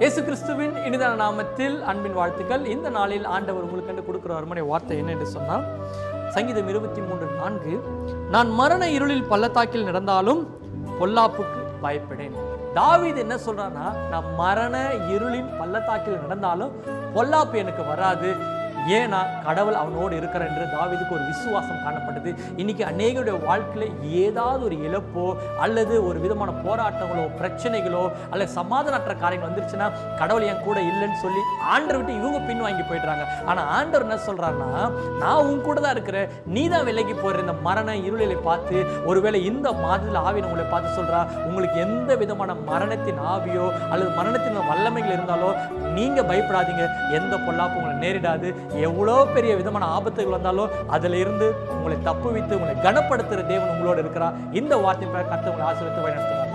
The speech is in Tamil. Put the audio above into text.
இயேசு கிறிஸ்துவின் இனிதான நாமத்தில் அன்பின் வாழ்த்துக்கள். இந்த நாளில் ஆண்டவர் உங்களுக்கு கொடுக்கிற அருமனை வார்த்தை என்ன என்று சொன்னால், சங்கீதம் 23:4, நான் மரண இருளில் பள்ளத்தாக்கில் நடந்தாலும் பொல்லாப்புக்கு பயப்படேன். தாவீது என்ன சொல்றான்னா, நான் மரண இருளின் பள்ளத்தாக்கில் நடந்தாலும் பொல்லாப்பு எனக்கு வராது, ஏன்னா கடவுள் அவனோடு இருக்கிறார் என்று தாவீதுக்கு ஒரு விசுவாசம் காணப்பட்டது. இன்னைக்கு அநேகருடைய வாழ்க்கையில் ஏதாவது ஒரு இழப்போ அல்லது ஒரு விதமான போராட்டங்களோ பிரச்சனைகளோ அல்லது சமாதானற்ற காரியங்கள் வந்துருச்சுன்னா, கடவுள் என் கூட இல்லைன்னு சொல்லி ஆண்டவர் விட்டு இவங்க பின்வாங்கி போயிடுறாங்க. ஆனால் ஆண்டவர் என்ன சொல்றாருன்னா, நான் உன் கூட தான் இருக்கிறேன், நீ தான் விலகி போயிடுற இந்த மரண இருளிலை பார்த்து. ஒருவேளை இந்த மாதத்தில் ஆவியை உங்களை பார்த்து சொல்றா, உங்களுக்கு எந்த விதமான மரணத்தின் ஆவியோ அல்லது மரணத்தின் வல்லமைகள் இருந்தாலோ நீங்க பயப்படாதீங்க, எந்த பொல்லாப்பு உங்களை நேரிடாது. எவ்வளோ பெரிய விதமான ஆபத்துகள் வந்தாலும் அதில் இருந்து உங்களை தப்புவித்து உங்களை கனப்படுத்துகிற தேவன் உங்களோடு இருக்கிறார். இந்த வார்த்தை கர்த்தர் உங்களை ஆசீர்வதித்து வழிநடத்துகிறார்.